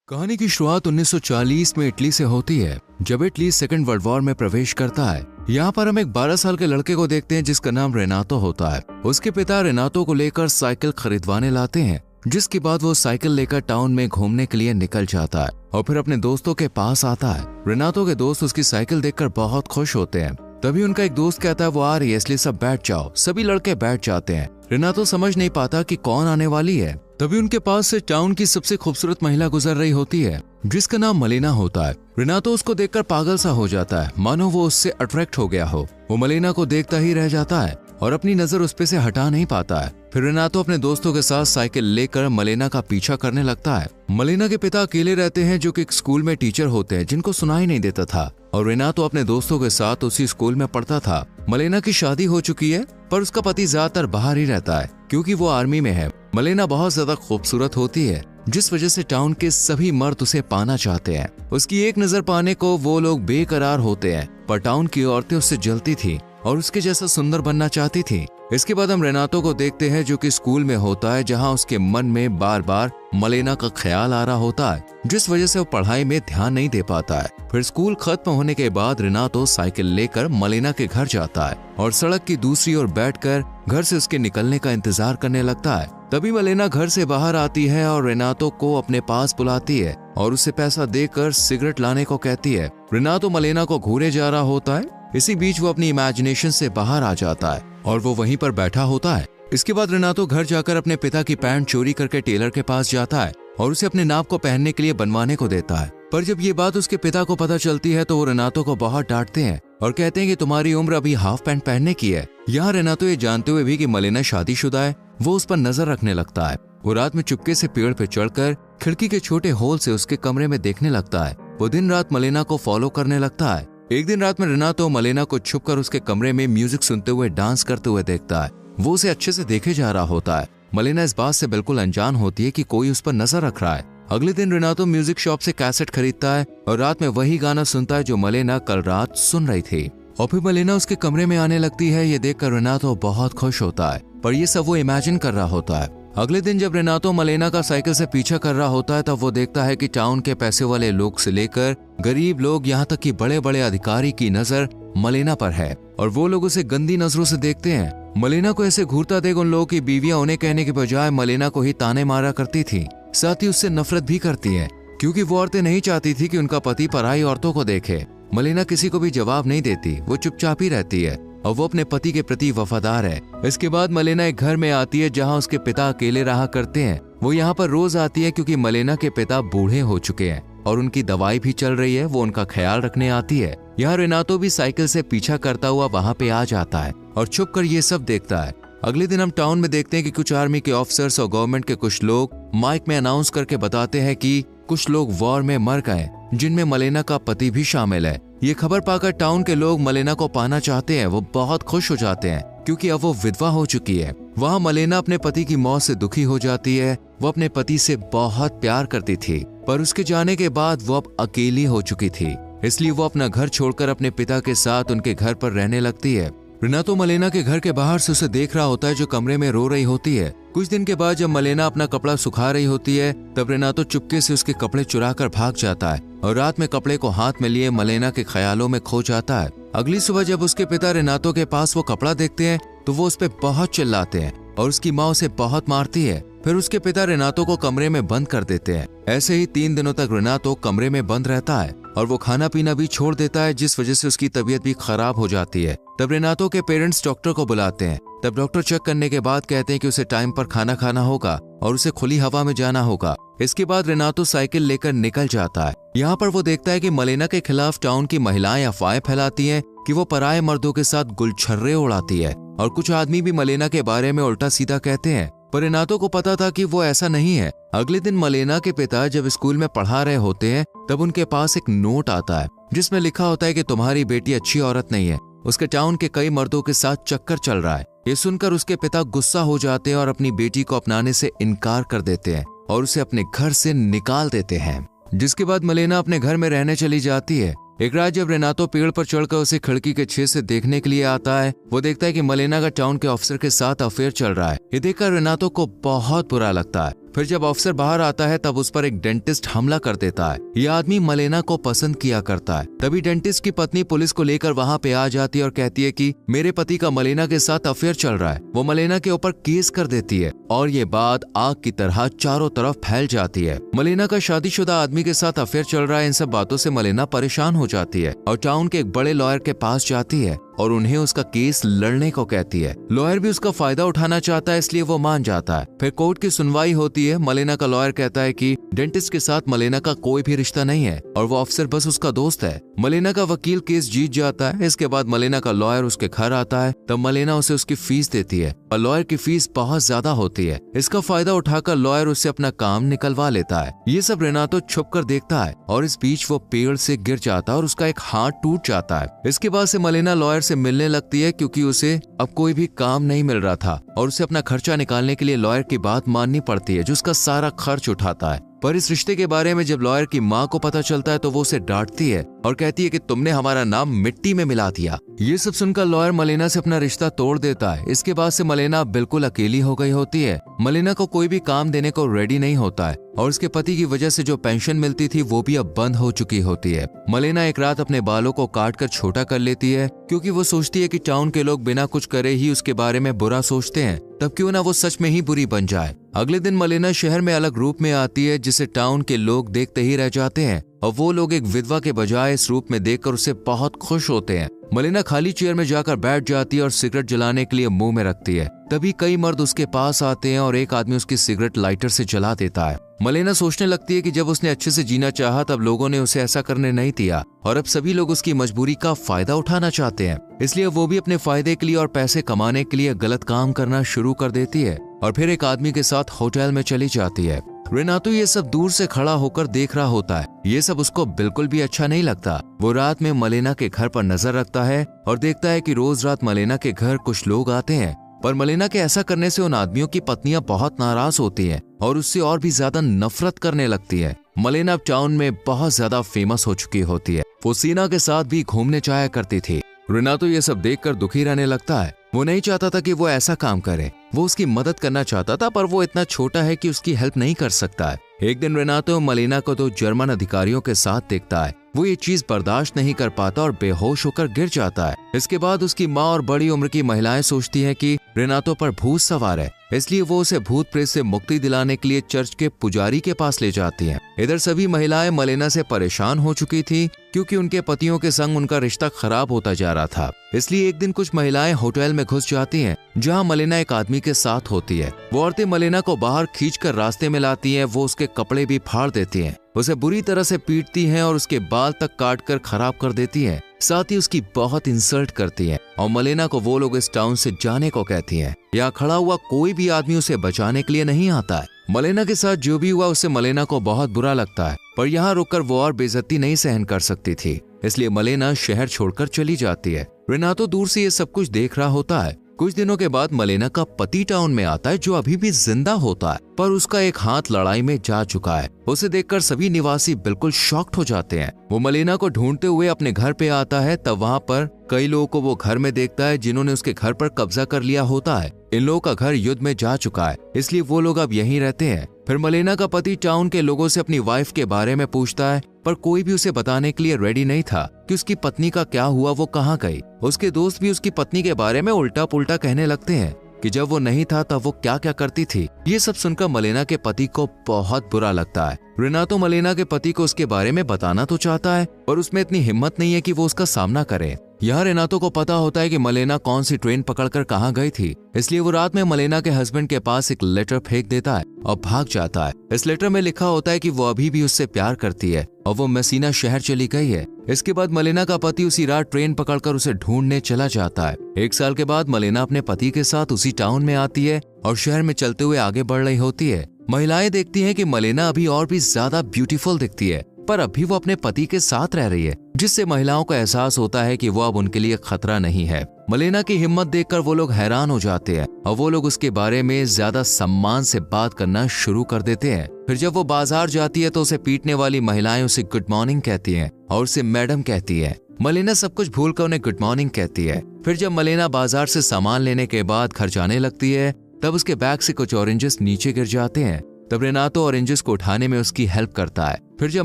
कहानी की शुरुआत 1940 में इटली से होती है, जब इटली सेकेंड वर्ल्ड वॉर में प्रवेश करता है। यहाँ पर हम एक 12 साल के लड़के को देखते हैं जिसका नाम रेनातो होता है। उसके पिता रेनातो को लेकर साइकिल खरीदवाने लाते हैं, जिसके बाद वो साइकिल लेकर टाउन में घूमने के लिए निकल जाता है और फिर अपने दोस्तों के पास आता है। रेनातो के दोस्त उसकी साइकिल देखकर बहुत खुश होते हैं। तभी उनका एक दोस्त कहता है वो आ रही है, इसलिए सब बैठ जाओ। सभी लड़के बैठ जाते हैं। रेनातो समझ नहीं पाता कि कौन आने वाली है। तभी उनके पास से टाउन की सबसे खूबसूरत महिला गुजर रही होती है, जिसका नाम मलेना होता है। रेनातो उसको देखकर पागल सा हो जाता है, मानो वो उससे अट्रैक्ट हो गया हो। वो मलेना को देखता ही रह जाता है और अपनी नजर उस पे से हटा नहीं पाता है। फिर रेनातो अपने दोस्तों के साथ साइकिल लेकर मलेना का पीछा करने लगता है। मलेना के पिता अकेले रहते हैं, जो कि एक स्कूल में टीचर होते हैं जिनको सुनाई नहीं देता था, और रेनातो अपने दोस्तों के साथ उसी स्कूल में पढ़ता था। मलेना की शादी हो चुकी है, पर उसका पति ज्यादातर बाहर ही रहता है क्योंकि वो आर्मी में है। मलेना बहुत ज्यादा खूबसूरत होती है, जिस वजह से टाउन के सभी मर्द उसे पाना चाहते हैं। उसकी एक नजर पाने को वो लोग बेकरार होते हैं, पर टाउन की औरतें उससे जलती थी और उसके जैसा सुंदर बनना चाहती थी। इसके बाद हम रेनातो को देखते हैं, जो कि स्कूल में होता है, जहां उसके मन में बार बार मलेना का ख्याल आ रहा होता है, जिस वजह से वो पढ़ाई में ध्यान नहीं दे पाता है। फिर स्कूल खत्म होने के बाद रेनातो साइकिल लेकर मलेना के घर जाता है और सड़क की दूसरी ओर बैठकर घर से उसके निकलने का इंतजार करने लगता है। तभी मलेना घर से बाहर आती है और रेनातो को अपने पास बुलाती है और उसे पैसा देकर सिगरेट लाने को कहती है। रेनातो मलेना को घूरे जा रहा होता है। इसी बीच वो अपनी इमेजिनेशन से बाहर आ जाता है और वो वहीं पर बैठा होता है। इसके बाद रेनातो घर जाकर अपने पिता की पैंट चोरी करके टेलर के पास जाता है और उसे अपने नाप को पहनने के लिए बनवाने को देता है। पर जब ये बात उसके पिता को पता चलती है तो वो रेनातो को बहुत डांटते हैं और कहते हैं कि तुम्हारी उम्र अभी हाफ पैंट पहनने की है। यहाँ रेनातो ये जानते हुए भी कि मलेना शादीशुदा है, वो उस पर नजर रखने लगता है। वो रात में चुपके से पेड़ पे चढ़कर खिड़की के छोटे होल से उसके कमरे में देखने लगता है। वो दिन रात मलेना को फॉलो करने लगता है। एक दिन रात में रेनातो मलेना को छुपकर उसके कमरे में म्यूजिक सुनते हुए डांस करते हुए देखता है। वो उसे अच्छे से देखे जा रहा होता है। मलेना इस बात से बिल्कुल अनजान होती है कि कोई उस पर नजर रख रहा है। अगले दिन रेनातो म्यूजिक शॉप से कैसेट खरीदता है और रात में वही गाना सुनता है जो मलेना कल रात सुन रही थी। और फिर मलेना उसके कमरे में आने लगती है। ये देखकर रेनातो बहुत खुश होता है, पर ये सब वो इमेजिन कर रहा होता है। अगले दिन जब रेनातो मलेना का साइकिल से पीछा कर रहा होता है, तब वो देखता है कि टाउन के पैसे वाले लोग से लेकर गरीब लोग, यहाँ तक कि बड़े बड़े अधिकारी की नजर मलेना पर है और वो लोग उसे गंदी नजरों से देखते हैं। मलेना को ऐसे घूरता देख उन लोगों की बीवियां उन्हें कहने के बजाय मलेना को ही ताने मारा करती थी। साथ ही उससे नफरत भी करती है, क्योंकि वो औरतें नहीं चाहती थी कि उनका पति पराई औरतों को देखे। मलेना किसी को भी जवाब नहीं देती, वो चुपचाप ही रहती है और वो अपने पति के प्रति वफादार है। इसके बाद मलेना एक घर में आती है जहां उसके पिता अकेले रहा करते हैं। वो यहाँ पर रोज आती है क्योंकि मलेना के पिता बूढ़े हो चुके हैं और उनकी दवाई भी चल रही है। वो उनका ख्याल रखने आती है। यहाँ रेनातो भी साइकिल से पीछा करता हुआ वहाँ पे आ जाता है और छुप कर ये सब देखता है। अगले दिन हम टाउन में देखते हैं कि कुछ आर्मी के ऑफिसर्स और गवर्नमेंट के कुछ लोग माइक में अनाउंस करके बताते हैं कि कुछ लोग वॉर में मर गए, जिनमें मलेना का पति भी शामिल है। ये खबर पाकर टाउन के लोग मलेना को पाना चाहते हैं। वो बहुत खुश हो जाते हैं क्योंकि अब वो विधवा हो चुकी है। वहाँ मलेना अपने पति की मौत से दुखी हो जाती है। वो अपने पति से बहुत प्यार करती थी, पर उसके जाने के बाद वो अब अकेली हो चुकी थी, इसलिए वो अपना घर छोड़कर अपने पिता के साथ उनके घर पर रहने लगती है। रेनातो मलेना के घर के बाहर से उसे देख रहा होता है, जो कमरे में रो रही होती है। कुछ दिन के बाद जब मलेना अपना कपड़ा सुखा रही होती है, तब रेनातो चुपके से उसके कपड़े चुरा कर भाग जाता है और रात में कपड़े को हाथ में लिए मलेना के ख्यालों में खो जाता है। अगली सुबह जब उसके पिता रेनातो के पास वो कपड़ा देखते हैं तो वो उस पर बहुत चिल्लाते हैं और उसकी माँ उसे बहुत मारती है। फिर उसके पिता रेनातो को कमरे में बंद कर देते हैं। ऐसे ही 3 दिनों तक रेनातो कमरे में बंद रहता है और वो खाना पीना भी छोड़ देता है, जिस वजह से उसकी तबीयत भी खराब हो जाती है। तब रेनातो के पेरेंट्स डॉक्टर को बुलाते हैं। तब डॉक्टर चेक करने के बाद कहते हैं कि उसे टाइम पर खाना खाना होगा और उसे खुली हवा में जाना होगा। इसके बाद रेनातो साइकिल लेकर निकल जाता है। यहाँ पर वो देखता है कि मलेना के खिलाफ टाउन की महिलाएं अफवाहें फैलाती हैं कि वो पराये मर्दों के साथ गुलछर्रे उड़ाती है और कुछ आदमी भी मलेना के बारे में उल्टा सीधा कहते हैं, पर रेनातो को पता था कि वो ऐसा नहीं है। अगले दिन मलेना के पिता जब स्कूल में पढ़ा रहे होते हैं, तब उनके पास एक नोट आता है जिसमें लिखा होता है कि तुम्हारी बेटी अच्छी औरत नहीं है, उसके टाउन के कई मर्दों के साथ चक्कर चल रहा है। ये सुनकर उसके पिता गुस्सा हो जाते हैं और अपनी बेटी को अपनाने से इनकार कर देते हैं और उसे अपने घर से निकाल देते हैं। जिसके बाद मलेना अपने घर में रहने चली जाती है। एक रात जब रेनातो पेड़ पर चढ़कर उसे खिड़की के छेद से देखने के लिए आता है, वो देखता है कि मलेना का टाउन के ऑफिसर के साथ अफेयर चल रहा है। ये देखकर रेनातो को बहुत बुरा लगता है फिर जब ऑफिसर बाहर आता है तब उस पर एक डेंटिस्ट हमला कर देता है। यह आदमी मलेना को पसंद किया करता है। तभी डेंटिस्ट की पत्नी पुलिस को लेकर वहाँ पे आ जाती है और कहती है कि मेरे पति का मलेना के साथ अफेयर चल रहा है। वो मलेना के ऊपर केस कर देती है और ये बात आग की तरह चारों तरफ फैल जाती है। मलेना का शादीशुदा आदमी के साथ अफेयर चल रहा है, इन सब बातों से मलेना परेशान हो जाती है और टाउन के एक बड़े लॉयर के पास जाती है और उन्हें उसका केस लड़ने को कहती है। लॉयर भी उसका फायदा उठाना चाहता है, इसलिए वो मान जाता है। फिर कोर्ट की सुनवाई होती है। मलेना का लॉयर कहता है कि डेंटिस्ट के साथ मलेना का कोई भी रिश्ता नहीं है और वो ऑफिसर बस उसका दोस्त है। मलेना का वकील केस जीत जाता है। इसके बाद मलेना का लॉयर उसके घर आता है, तब मलेना उसे उसकी फीस देती है और लॉयर की फीस बहुत ज्यादा होती है। इसका फायदा उठाकर लॉयर उससे अपना काम निकलवा लेता है। ये सब रेनातो छुप कर देखता है और इस बीच वो पेड़ से गिर जाता है और उसका एक हाथ टूट जाता है। इसके बाद से मलेना लॉयर से मिलने लगती है क्योंकि उसे अब कोई भी काम नहीं मिल रहा था और उसे अपना खर्चा निकालने के लिए लॉयर की बात माननी पड़ती है, जो उसका सारा खर्च उठाता है। पर इस रिश्ते के बारे में जब लॉयर की माँ को पता चलता है तो वो उसे डांटती है और कहती है कि तुमने हमारा नाम मिट्टी में मिला दिया। ये सब सुनकर लॉयर मलेना से अपना रिश्ता तोड़ देता है। इसके बाद से मलेना बिल्कुल अकेली हो गई होती है। मलेना को कोई भी काम देने को रेडी नहीं होता है और उसके पति की वजह से जो पेंशन मिलती थी वो भी अब बंद हो चुकी होती है। मलेना एक रात अपने बालों को काट कर छोटा कर लेती है क्योंकि वो सोचती है कि टाउन के लोग बिना कुछ करे ही उसके बारे में बुरा सोचते हैं, तब क्यों ना वो सच में ही बुरी बन जाए। अगले दिन मलेना शहर में अलग रूप में आती है जिसे टाउन के लोग देखते ही रह जाते हैं और वो लोग एक विधवा के बजाय इस रूप में देखकर उससे बहुत खुश होते हैं। मलेना खाली चेयर में जाकर बैठ जाती है और सिगरेट जलाने के लिए मुंह में रखती है। तभी कई मर्द उसके पास आते हैं और एक आदमी उसकी सिगरेट लाइटर से जला देता है। मलेना सोचने लगती है कि जब उसने अच्छे से जीना चाहा तब लोगों ने उसे ऐसा करने नहीं दिया और अब सभी लोग उसकी मजबूरी का फायदा उठाना चाहते हैं, इसलिए वो भी अपने फायदे के लिए और पैसे कमाने के लिए गलत काम करना शुरू कर देती है और फिर एक आदमी के साथ होटल में चली जाती है। रेनातो ये सब दूर से खड़ा होकर देख रहा होता है। ये सब उसको बिल्कुल भी अच्छा नहीं लगता। वो रात में मलेना के घर पर नजर रखता है और देखता है कि रोज रात मलेना के घर कुछ लोग आते हैं, पर मलेना के ऐसा करने से उन आदमियों की पत्नियां बहुत नाराज होती हैं और उससे और भी ज्यादा नफरत करने लगती है। मलेना अब टाउन में बहुत ज्यादा फेमस हो चुकी होती है। वो सीना के साथ भी घूमने जाया करती थी। रेनातो ये सब देखकर दुखी रहने लगता है। वो नहीं चाहता था कि वो ऐसा काम करे। वो उसकी मदद करना चाहता था पर वो इतना छोटा है कि उसकी हेल्प नहीं कर सकता है। एक दिन रेनातो मलेना को 2 जर्मन अधिकारियों के साथ देखता है। वो ये चीज बर्दाश्त नहीं कर पाता और बेहोश होकर गिर जाता है। इसके बाद उसकी माँ और बड़ी उम्र की महिलाएं सोचती हैं कि रेनातो पर भूत सवार है, इसलिए वो उसे भूत प्रेत से मुक्ति दिलाने के लिए चर्च के पुजारी के पास ले जाती हैं। इधर सभी महिलाएं मलेना से परेशान हो चुकी थी क्योंकि उनके पतियों के संग उनका रिश्ता खराब होता जा रहा था। इसलिए एक दिन कुछ महिलाएं होटल में घुस जाती हैं जहां मलेना एक आदमी के साथ होती है। वो औरतें मलेना को बाहर खींचकर रास्ते में लाती हैं। वो उसके कपड़े भी फाड़ देती हैं, उसे बुरी तरह से पीटती हैं और उसके बाल तक काट कर खराब कर देती हैं। साथ ही उसकी बहुत इंसल्ट करती हैं और मलेना को वो लोग इस टाउन से जाने को कहती हैं। यहाँ खड़ा हुआ कोई भी आदमी उसे बचाने के लिए नहीं आता है। मलेना के साथ जो भी हुआ उससे मलेना को बहुत बुरा लगता है, पर यहाँ रुककर वो और बेइज्जती नहीं सहन कर सकती थी, इसलिए मलेना शहर छोड़कर चली जाती है। रेनातो दूर से ये सब कुछ देख रहा होता है। कुछ दिनों के बाद मलेना का पति टाउन में आता है जो अभी भी जिंदा होता है, पर उसका एक हाथ लड़ाई में जा चुका है। उसे देखकर सभी निवासी बिल्कुल शॉक्ड हो जाते हैं। वो मलेना को ढूंढते हुए अपने घर पे आता है, तब वहाँ पर कई लोगों को वो घर में देखता है जिन्होंने उसके घर पर कब्जा कर लिया होता है। इन लोगों का घर युद्ध में जा चुका है, इसलिए वो लोग अब यहीं रहते हैं। फिर मलेना का पति टाउन के लोगों से अपनी वाइफ के बारे में पूछता है, पर कोई भी उसे बताने के लिए रेडी नहीं था कि उसकी पत्नी का क्या हुआ, वो कहाँ गई। उसके दोस्त भी उसकी पत्नी के बारे में उल्टा पुल्टा कहने लगते हैं कि जब वो नहीं था तब वो क्या क्या करती थी। ये सब सुनकर मलेना के पति को बहुत बुरा लगता है। रेनातो मलेना के पति को उसके बारे में बताना तो चाहता है, पर उसमें इतनी हिम्मत नहीं है कि वो उसका सामना करे। यहाँ रेनातो को पता होता है कि मलेना कौन सी ट्रेन पकड़कर कहाँ गई थी, इसलिए वो रात में मलेना के हस्बैंड के पास एक लेटर फेंक देता है और भाग जाता है। इस लेटर में लिखा होता है कि वो अभी भी उससे प्यार करती है और वो मेसिना शहर चली गई है। इसके बाद मलेना का पति उसी रात ट्रेन पकड़कर उसे ढूंढने चला जाता है। 1 साल के बाद मलेना अपने पति के साथ उसी टाउन में आती है और शहर में चलते हुए आगे बढ़ रही होती है। महिलाएं देखती हैं कि मलेना अभी और भी ज्यादा ब्यूटीफुल दिखती है, पर अभी वो अपने पति के साथ रह रही है, जिससे महिलाओं को एहसास होता है कि वो अब उनके लिए खतरा नहीं है। मलेना की हिम्मत देखकर वो लोग हैरान हो जाते हैं और वो लोग उसके बारे में ज्यादा सम्मान से बात करना शुरू कर देते हैं। फिर जब वो बाजार जाती है तो उसे पीटने वाली महिलाएं उसे गुड मॉर्निंग कहती हैं और उसे मैडम कहती है। मलेना सब कुछ भूलकर उन्हें गुड मॉर्निंग कहती है। फिर जब मलेना बाजार से सामान लेने के बाद घर जाने लगती है, तब उसके बैग से कुछ ऑरेंजेस नीचे गिर जाते हैं। तब रेनातो ऑरेंजेस को उठाने में उसकी हेल्प करता है। फिर जब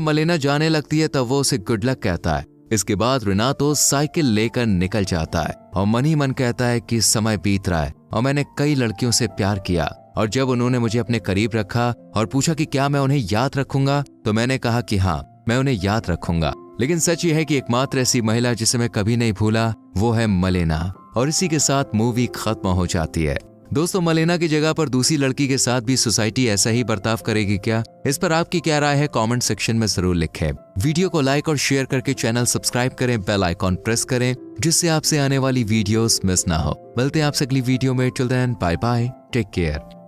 मलेना जाने लगती है तब वो उसे गुड लक कहता है। इसके बाद रेनातो साइकिल लेकर निकल जाता है और मन ही मन कहता है कि समय बीत रहा है और मैंने कई लड़कियों से प्यार किया, और जब उन्होंने मुझे अपने करीब रखा और पूछा कि क्या मैं उन्हें याद रखूंगा, तो मैंने कहा कि हाँ, मैं उन्हें याद रखूंगा। लेकिन सच ये है कि एकमात्र ऐसी महिला जिसे मैं कभी नहीं भूला वो है मलेना। और इसी के साथ मूवी खत्म हो जाती है। दोस्तों, मलेना की जगह पर दूसरी लड़की के साथ भी सोसाइटी ऐसा ही बर्ताव करेगी क्या? इस पर आपकी क्या राय है कमेंट सेक्शन में जरूर लिखें। वीडियो को लाइक और शेयर करके चैनल सब्सक्राइब करें, बेल आइकॉन प्रेस करें जिससे आपसे आने वाली वीडियोस मिस ना हो। मिलते हैं आपसे अगली वीडियो में। Till then bye bye, take care.